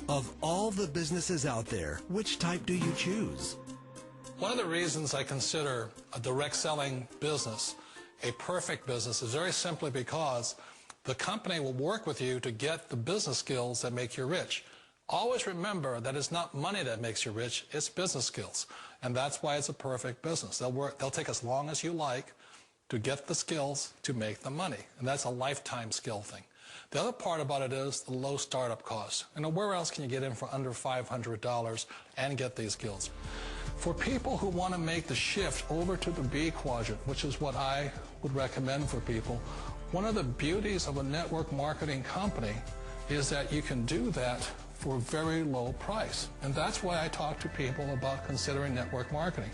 Of all the businesses out there, which type do you choose? One of the reasons I consider a direct selling business a perfect business is very simply because the company will work with you to get the business skills that make you rich. Always remember that it's not money that makes you rich, it's business skills. And that's why it's a perfect business. They'll take as long as you like to get the skills to make the money. And that's a lifetime skill thing. The other part about it is the low startup cost. Where else can you get in for under $500 and get these skills? For people who want to make the shift over to the B quadrant, which is what I would recommend for people, one of the beauties of a network marketing company is that you can do that for a very low price. And that's why I talk to people about considering network marketing.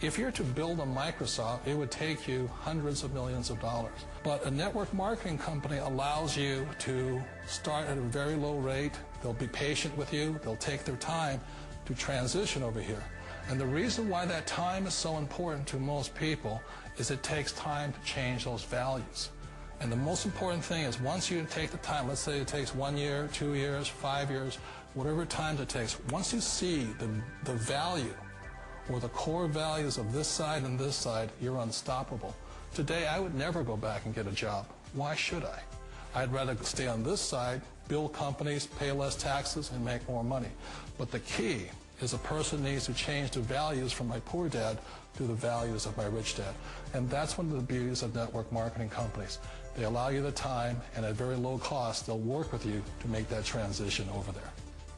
If you're to build a Microsoft, it would take you hundreds of millions of dollars. But a network marketing company allows you to start at a very low rate. They'll be patient with you. They'll take their time to transition over here. And the reason why that time is so important to most people is it takes time to change those values. And the most important thing is once you take the time, let's say it takes 1 year, 2 years, 5 years, whatever time it takes, once you see the value or the core values of this side and this side, you're unstoppable. Today, I would never go back and get a job. Why should I? I'd rather stay on this side, build companies, pay less taxes, and make more money. But the key is a person needs to change the values from my poor dad to the values of my rich dad. And that's one of the beauties of network marketing companies. They allow you the time, and at very low cost, they'll work with you to make that transition over there.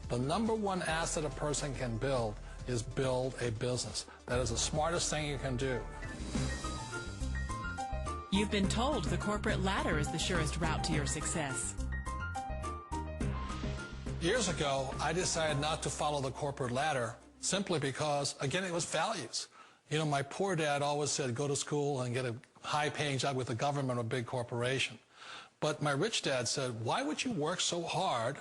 The number one asset a person can build is build a business. That is the smartest thing you can do. You've been told the corporate ladder is the surest route to your success. Years ago, I decided not to follow the corporate ladder simply because, again, it was values. My poor dad always said, go to school and get a high-paying job with the government or a big corporation. But my rich dad said, why would you work so hard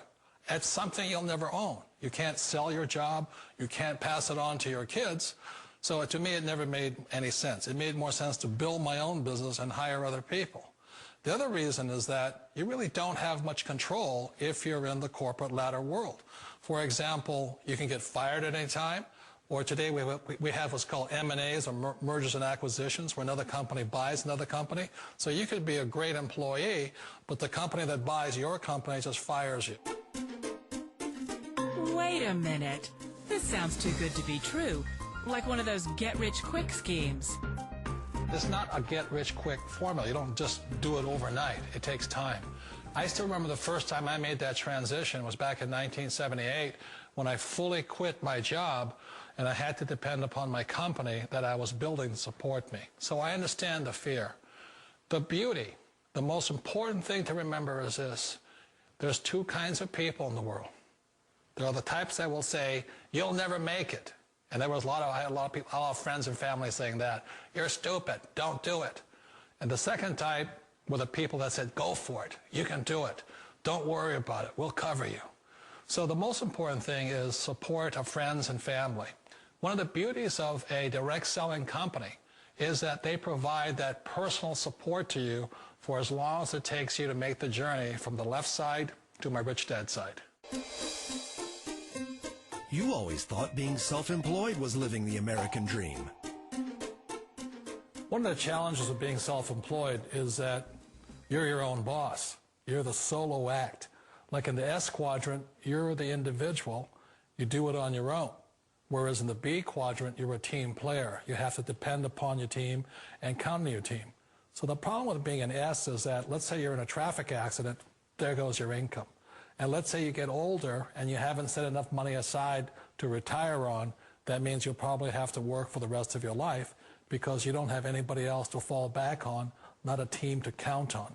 at something you'll never own? You can't sell your job. You can't pass it on to your kids. So to me, it never made any sense. It made more sense to build my own business and hire other people. The other reason is that you really don't have much control if you're in the corporate ladder world. For example, you can get fired at any time, or today we have what's called M&As, or mergers and acquisitions, where another company buys another company. So you could be a great employee, but the company that buys your company just fires you. Wait a minute. This sounds too good to be true. Like one of those get-rich-quick schemes. It's not a get-rich-quick formula. You don't just do it overnight. It takes time. I still remember the first time I made that transition was back in 1978 when I fully quit my job and I had to depend upon my company that I was building to support me. So I understand the fear. The beauty, the most important thing to remember is this. There's two kinds of people in the world. There are the types that will say, you'll never make it. And I had a lot of friends and family saying that. You're stupid. Don't do it. And the second type were the people that said, go for it. You can do it. Don't worry about it. We'll cover you. So the most important thing is support of friends and family. One of the beauties of a direct selling company is that they provide that personal support to you for as long as it takes you to make the journey from the left side to my rich dad side. You always thought being self-employed was living the American dream. One of the challenges of being self-employed is that you're your own boss. You're the solo act. Like in the S quadrant, you're the individual. You do it on your own. Whereas in the B quadrant, you're a team player. You have to depend upon your team and count on your team. So the problem with being an S is that, let's say you're in a traffic accident, there goes your income. And let's say you get older and you haven't set enough money aside to retire on, that means you'll probably have to work for the rest of your life because you don't have anybody else to fall back on, not a team to count on.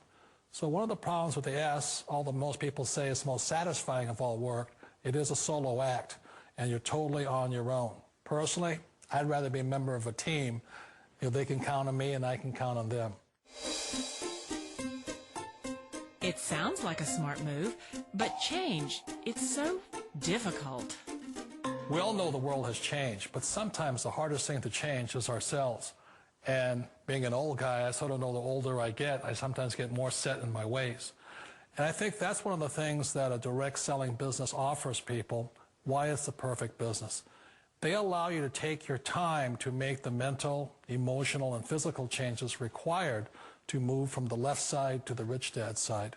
So one of the problems with the S, although most people say it's the most satisfying of all work, it is a solo act, and you're totally on your own. Personally, I'd rather be a member of a team if they can count on me and I can count on them. It sounds like a smart move, but change, it's so difficult. We all know the world has changed, but sometimes the hardest thing to change is ourselves. And being an old guy, I sort of know the older I get, I sometimes get more set in my ways. And I think that's one of the things that a direct selling business offers people. Why it's the perfect business. They allow you to take your time to make the mental, emotional, and physical changes required to move from the left side to the rich dad side.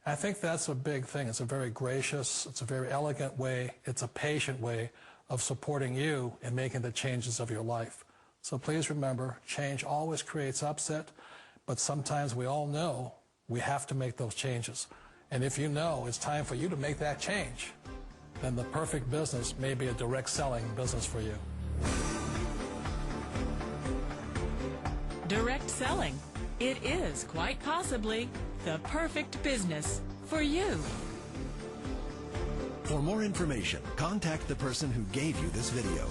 And I think that's a big thing. It's a very gracious, it's a very elegant way, it's a patient way of supporting you in making the changes of your life. So please remember, change always creates upset, but sometimes we all know we have to make those changes. And if you know it's time for you to make that change, then the perfect business may be a direct selling business for you. Direct selling. It is quite possibly the perfect business for you. For more information, contact the person who gave you this video.